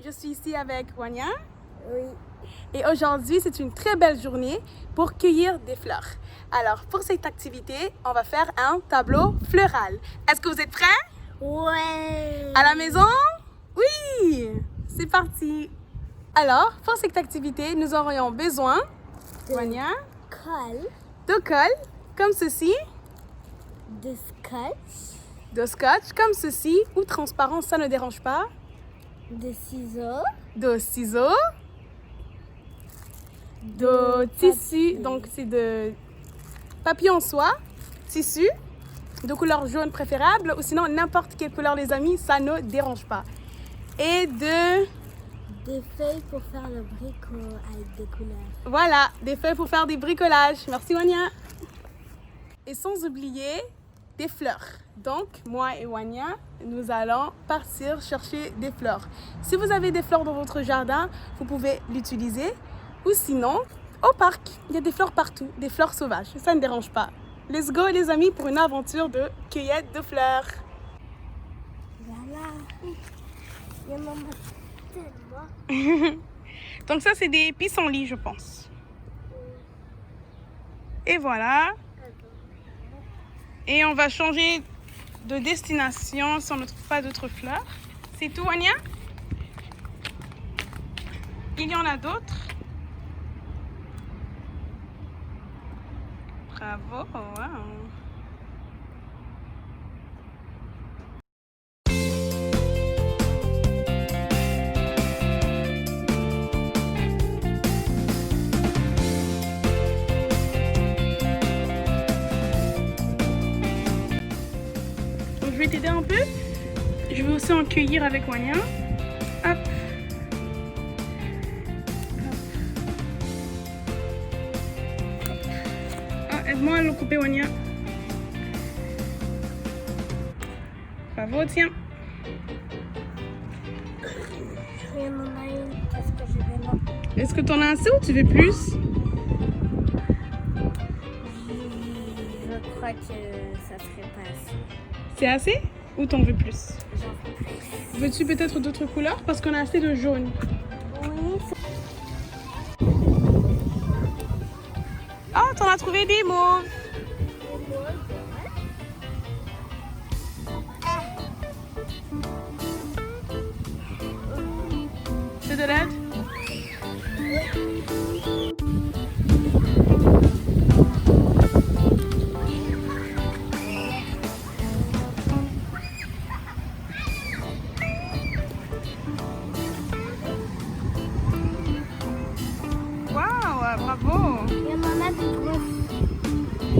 je suis ici avec Wania. Oui. Et aujourd'hui, c'est une très belle journée pour cueillir des fleurs. Alors, pour cette activité, on va faire un tableau floral. Est-ce que vous êtes prêts? Ouais. À la maison? Oui! C'est parti! Alors, pour cette activité, nous aurions besoin, Wania, Colle. de colle, comme ceci, De scotch. de scotch, comme ceci, ou transparent, ça ne dérange pas, De ciseaux. de ciseaux, de tissu, papier. donc c'est de papier en soie, tissu, de couleur jaune préférable, ou sinon n'importe quelle couleur les amis, ça ne dérange pas. Et Des feuilles pour faire le bricot avec des couleurs. voilà, des feuilles pour faire des bricolages. Merci Wania. Et sans oublier des fleurs. Donc moi et Wania, nous allons partir chercher des fleurs. Si vous avez des fleurs dans votre jardin, vous pouvez l'utiliser. Ou sinon, au parc, il y a des fleurs partout, des fleurs sauvages. Ça ne dérange pas. Let's go les amis pour une aventure de cueillette de fleurs. Voilà. Il y en a tellement. Donc ça c'est des pissenlits je pense. Et voilà. Et on va changer de destination si on ne trouve pas d'autres fleurs. C'est tout Wania? Il y en a d'autres. Bravo, wow. Donc je vais t'aider un peu. Je vais aussi en cueillir avec Wania. Hop. Aide-moi à le couper, Wania. Bravo, tiens. Il y en a une. Qu'est-ce que je vais là? Est-ce que tu en as assez ou tu veux plus? Je crois que ça serait pas assez. C'est assez ou t'en veux plus? J'en veux plus. Veux-tu peut-être d'autres couleurs? Parce qu'on a assez de jaune. Oui. Oh, t'en as trouvé des mauves. C'est de l'aide? Waouh, bravo. Il y en a des grosses.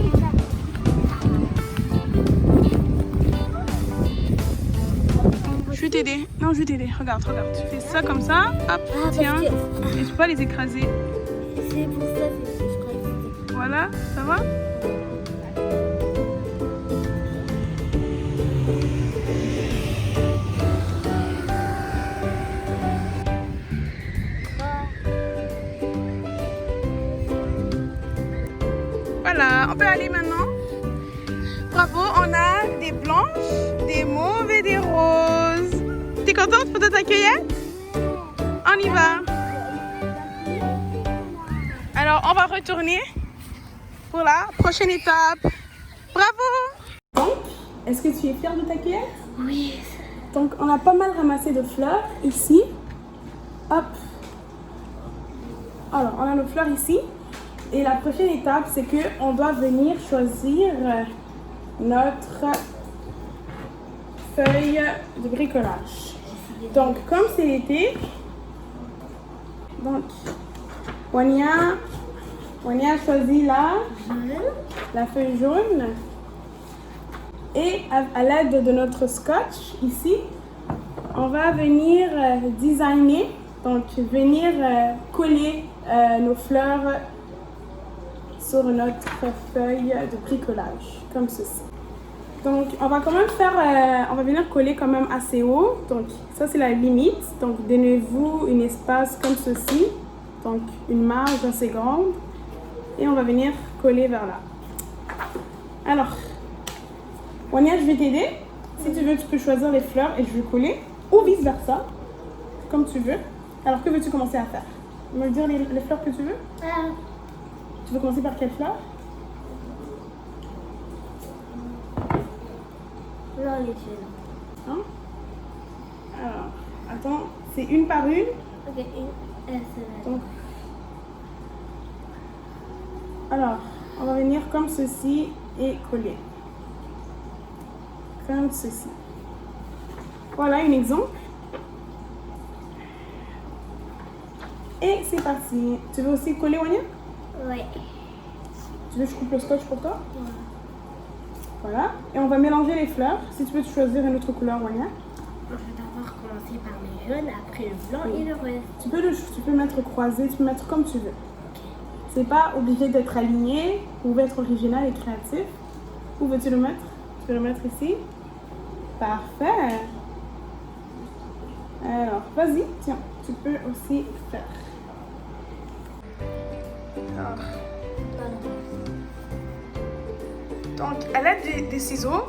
Je vais t'aider. Non, je vais t'aider. Regarde, regarde. Tu fais ça comme ça. Hop, Ah, tiens. parce que Et tu peux pas les écraser. c'est pour ça que je crois que c'était. Voilà, ça va? Voilà, on peut aller maintenant. Bravo, on a des blanches, des mauves et des roses. T'es contente pour ta cueillette? On y va. Alors, on va retourner pour la prochaine étape. Bravo! Donc, est-ce que tu es fière de ta cueillette? Oui. Donc, on a pas mal ramassé de fleurs ici. Hop. Alors, on a nos fleurs ici. Et la prochaine étape, c'est qu'on doit venir choisir notre feuille de bricolage. Donc, comme c'est l'été, donc, Wania a choisi la feuille jaune. Et à l'aide de notre scotch, ici, on va venir designer, donc venir coller nos fleurs sur notre feuille de bricolage, comme ceci. Donc, on va quand même faire, on va venir coller quand même assez haut. Donc, ça c'est la limite. Donc, donnez-vous un espace comme ceci. Donc, une marge assez grande. Et on va venir coller vers là. Alors, Wania, je vais t'aider. Si tu veux, tu peux choisir les fleurs et je vais coller. Ou vice versa. comme tu veux. Alors, que veux-tu commencer à faire? Me dire les fleurs que tu veux? Tu veux commencer par quelle fleur? Non, les jeunes. Hein? Alors, attends, c'est une par une. Ok, une, c'est Donc, alors, on va venir comme ceci et coller. Comme ceci. Voilà un exemple. Et c'est parti. Tu veux aussi coller, Wanya? Oui. Tu veux que je coupe le scotch pour toi? Ouais. Voilà. Et on va mélanger les fleurs. Si tu veux choisir une autre couleur, Wanya. Je vais d'abord commencer par le jaune, après le blanc et le rose. Tu peux mettre croisé, tu peux mettre comme tu veux. C'est pas obligé d'être aligné. Vous pouvez être original et créatif. Où veux-tu le mettre? Tu peux le mettre ici. Parfait. Alors, vas-y, tiens, tu peux aussi faire. Alors. Donc, à l'aide des ciseaux,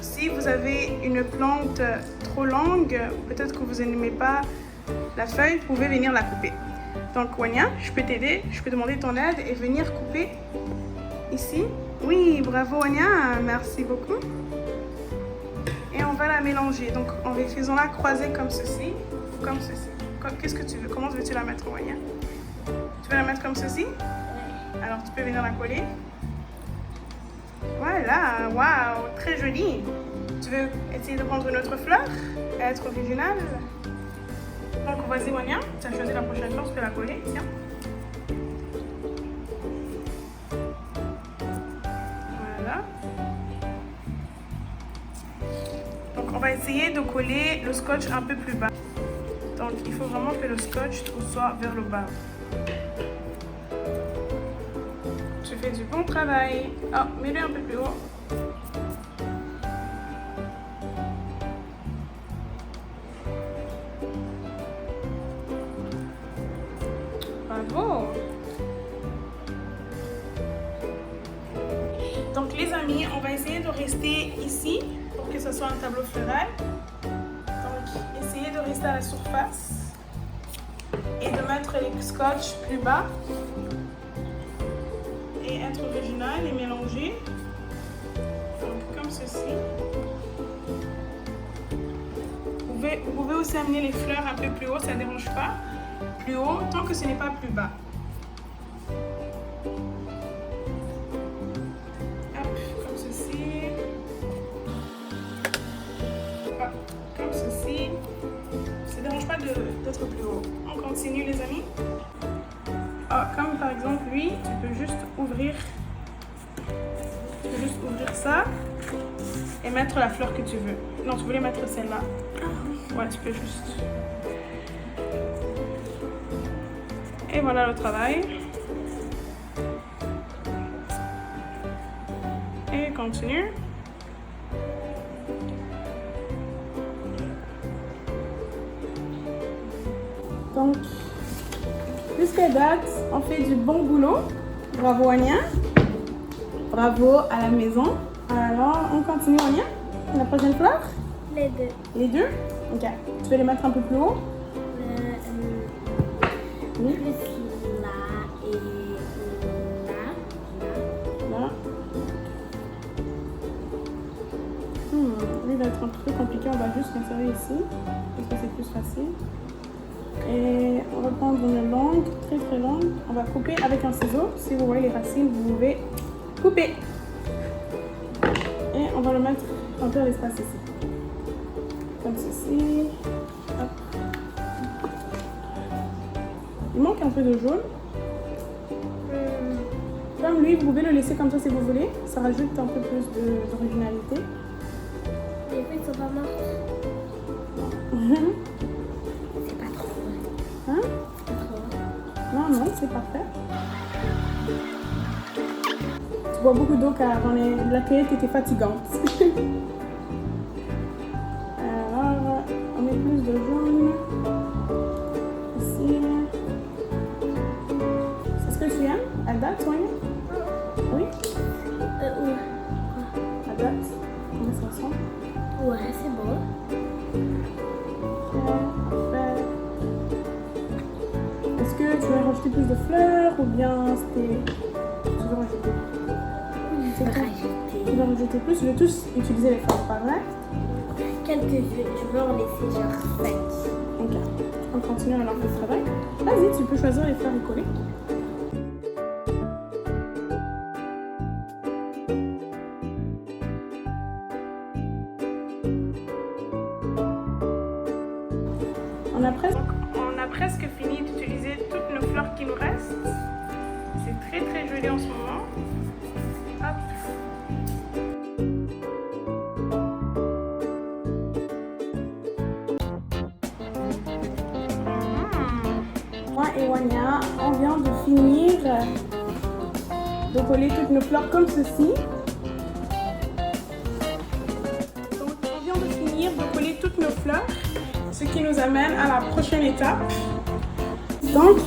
si vous avez une plante trop longue, peut-être que vous n'aimez pas la feuille, vous pouvez venir la couper. Donc, Wanya, je peux t'aider, je peux demander ton aide et venir couper ici. Oui, bravo Wanya, merci beaucoup. Et on va la mélanger. Donc, en faisant-la croiser comme ceci, ou comme ceci. Qu'est-ce que tu veux? Comment veux-tu la mettre, Wanya? Tu veux la mettre comme ceci? Alors, tu peux venir la coller. Voilà, waouh, très joli. Tu veux essayer de prendre une autre fleur et être originale? Donc, vas-y, Wanya, tu as choisi la prochaine fleur, tu peux la coller, tiens. Voilà. Donc, on va essayer de coller le scotch un peu plus bas. Donc, il faut vraiment que le scotch soit vers le bas. Tu fais du bon travail. Oh, mets-le un peu plus haut. Bravo. Donc les amis, on va essayer de rester ici pour que ce soit un tableau floral. Donc essayez de rester à la surface et de mettre les scotch plus bas. Et être original et mélanger. Donc comme ceci. Vous pouvez aussi amener les fleurs un peu plus haut, ça ne dérange pas. Plus haut, tant que ce n'est pas plus bas. Hop, comme ceci. Hop, comme ceci. Ça ne dérange pas d'être plus haut. On continue les amis. Ah, comme par exemple lui, tu peux juste ouvrir ça et mettre la fleur que tu veux. Non, tu voulais mettre celle-là. Ouais, tu peux juste. Et voilà le travail. Et continue. Donc, jusqu'à date, on fait du bon boulot. Bravo Anya. Bravo à la maison. Alors, on continue Anya. La prochaine fleur? Les deux. Les deux? Ok. Tu veux les mettre un peu plus haut? Oui. Plus là et là. Là. Lui va être un peu compliqué. On va juste l'insérer ici. Parce que c'est plus facile. Et on va prendre une longue, très très longue. On va couper avec un ciseau. Si vous voyez les racines, vous pouvez couper. Et on va le mettre un peu à l'espace ici. Comme ceci. Hop. Il manque un peu de jaune. Comme lui, vous pouvez le laisser comme ça si vous voulez. Ça rajoute un peu plus d'originalité. Les feuilles sont pas mortes. C'est pas trop. Hein? C'est pas trop. Non, non, c'est parfait. Tu bois beaucoup d'eau car la cueillette était fatigante. Alors, on met plus de jaune. Ici. C'est ce que tu aimes à date, Sonia? Oui? Ouais. À date? On met ça ensemble. Ouais, c'est bon. plus de fleurs ou bien c'était... Tu veux rajouter? Je vais Tu rajouter veux rajouter plus? Je vais tous utiliser les fleurs, pas vrai? quelques-unes. Je vais en laisser genre 5. Ok. On continue alors le travail. Vas-y, tu peux choisir les fleurs et coller. On a presque fini d'utiliser toutes nos fleurs qui nous restent. C'est très très joli en ce moment. Hop. Moi et Wania, on vient de finir de coller toutes nos fleurs comme ceci. Donc on vient de finir de coller toutes nos fleurs, ce qui nous amène à la prochaine étape. Donc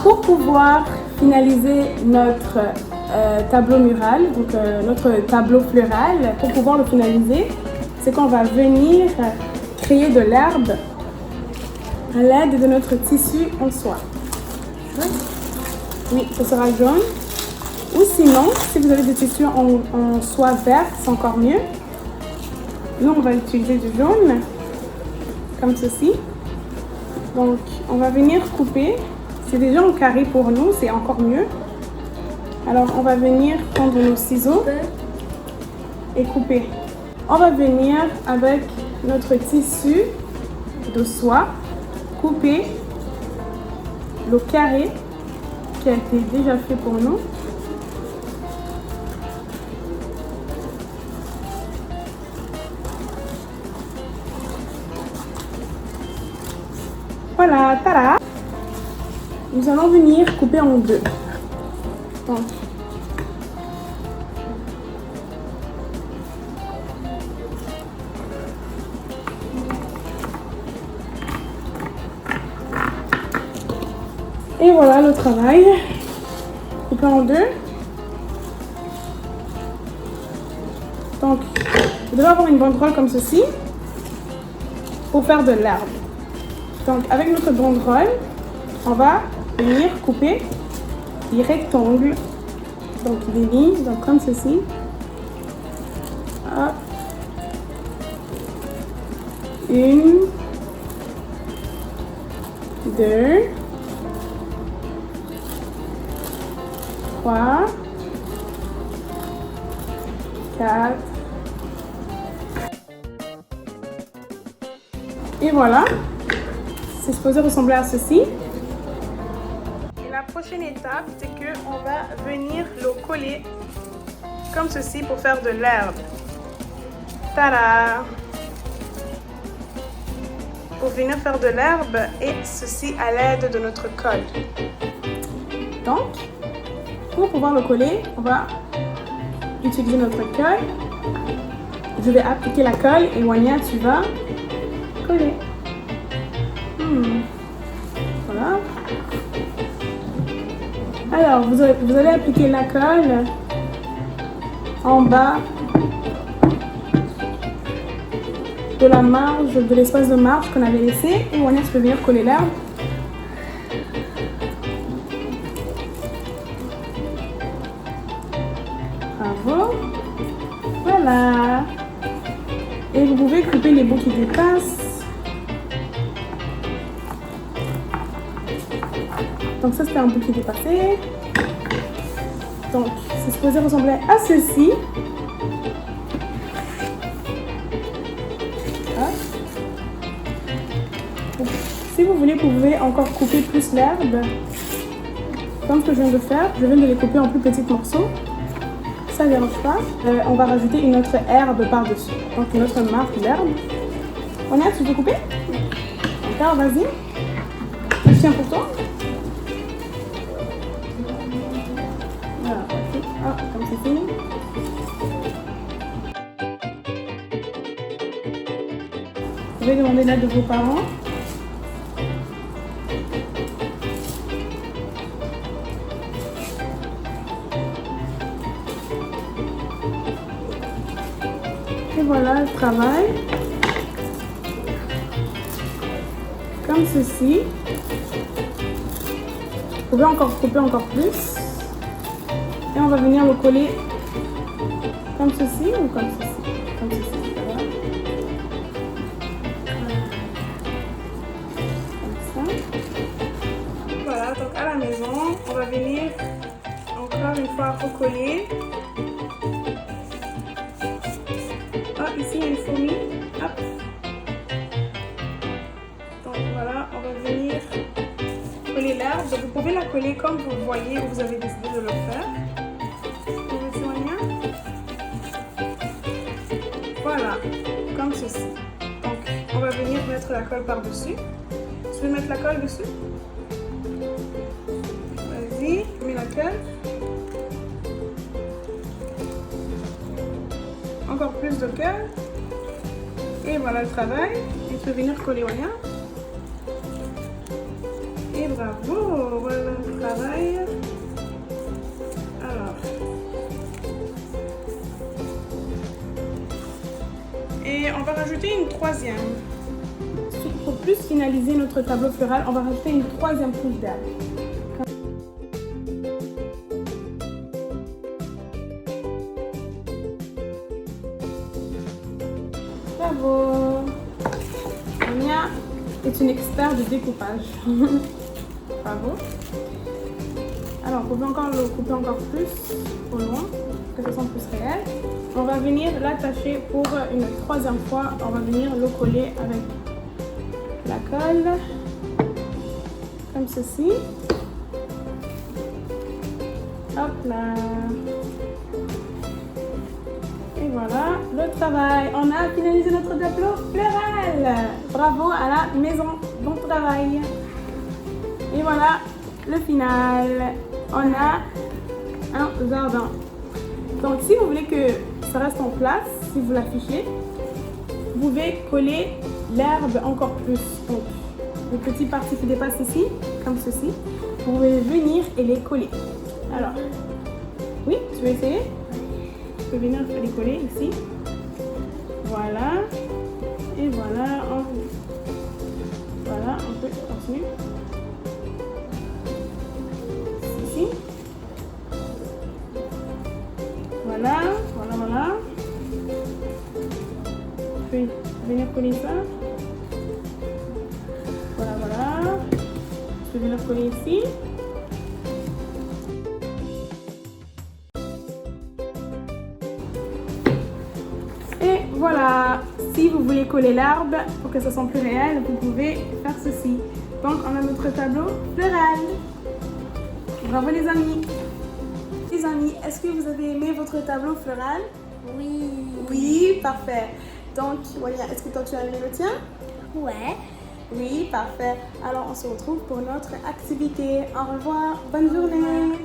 pour pouvoir finaliser notre tableau mural, donc notre tableau floral, pour pouvoir le finaliser, c'est qu'on va venir créer de l'herbe à l'aide de notre tissu en soie. Oui, ce sera jaune. Ou sinon, si vous avez des tissus en soie verte, c'est encore mieux. Nous, on va utiliser du jaune, comme ceci. Donc, on va venir couper. C'est déjà en carré pour nous, c'est encore mieux. Alors, on va venir prendre nos ciseaux et couper. On va venir avec notre tissu de soie couper le carré qui a été déjà fait pour nous. Voilà, tada! Nous allons venir couper en deux. Donc, et voilà le travail. Couper en deux. Donc, vous devez avoir une banderole comme ceci pour faire de l'herbe. Donc, avec notre banderole, on va venir couper des rectangles, donc des lignes, donc comme ceci. Hop. Une, deux, trois, quatre. Et voilà. C'est supposé ressembler à ceci. Et la prochaine étape, c'est qu'on va venir le coller comme ceci pour faire de l'herbe. Tada! Pour venir faire de l'herbe et ceci à l'aide de notre colle. Donc, pour pouvoir le coller, on va utiliser notre colle. Je vais appliquer la colle et Wania, tu vas coller. Voilà. Alors, vous allez appliquer la colle en bas de la marge, de l'espace de marge qu'on avait laissé. Et Wania, tu peux venir coller l'herbe. Bravo. Voilà. Et vous pouvez couper les bouts qui dépassent. Donc ça, c'était un bout qui était passé. Donc, c'est supposé ressembler à ceci. Donc, si vous voulez, vous pouvez encore couper plus l'herbe. Comme ce que je viens de faire, je viens de les couper en plus petits morceaux. Ça ne dérange pas. On va rajouter une autre herbe par-dessus. Donc, une autre marque d'herbe. On est, tu veux couper? D'accord, vas-y. Je tiens pour toi. Voilà, ah, comme c'est fini. Je vais demander l'aide de vos parents. Et voilà le travail. Comme ceci. pouvez encore couper encore plus. Et on va venir le coller comme ceci ou comme ceci. Comme ceci. Voilà. Comme ça. Voilà, donc à la maison, on va venir encore une fois recoller. Ah, ici il y a une fourmi. Hop. Donc voilà, on va venir coller l'herbe. Vous pouvez la coller comme vous voyez ou vous avez décidé de le faire. Voilà, comme ceci. Donc, on va venir mettre la colle par-dessus. Tu veux mettre la colle dessus? Vas-y, mets la colle. Encore plus de colle. Et voilà le travail. Et tu peux venir coller, Wanya. Et bravo, voilà le travail. Alors. Et on va rajouter une troisième. Pour plus finaliser notre tableau floral, on va rajouter une troisième couche d'herbe. Bravo! Ania est une experte de découpage. Bravo. Alors, vous pouvez encore le couper encore plus au loin, que ce soit plus réel. On va venir l'attacher pour une troisième fois. On va venir le coller avec la colle, comme ceci. Hop là. Et voilà le travail. On a finalisé notre tableau floral. Bravo à la maison. Bon travail. Et voilà le final. On a un jardin. Donc si vous voulez que ça reste en place, si vous l'affichez, vous pouvez coller l'herbe encore plus. Donc les petites parties qui dépassent ici, comme ceci, vous pouvez venir et les coller. Alors, oui, tu veux essayer? Tu peux venir les coller ici. Voilà. Et voilà. Voilà, on peut continuer. Ici. Voilà, voilà, voilà. Je vais venir coller ça. Voilà, voilà. Je vais venir coller ici. Et voilà. Si vous voulez coller l'herbe pour que ça soit plus réel, vous pouvez faire ceci. Donc, on a notre tableau floral. Bravo les amis. Les amis, est-ce que vous avez aimé votre tableau floral? Oui. Oui, parfait. Donc, Wanya, est-ce que toi tu as aimé le tien? Ouais. Oui, parfait. Alors, on se retrouve pour notre activité. Au revoir. Bonne journée.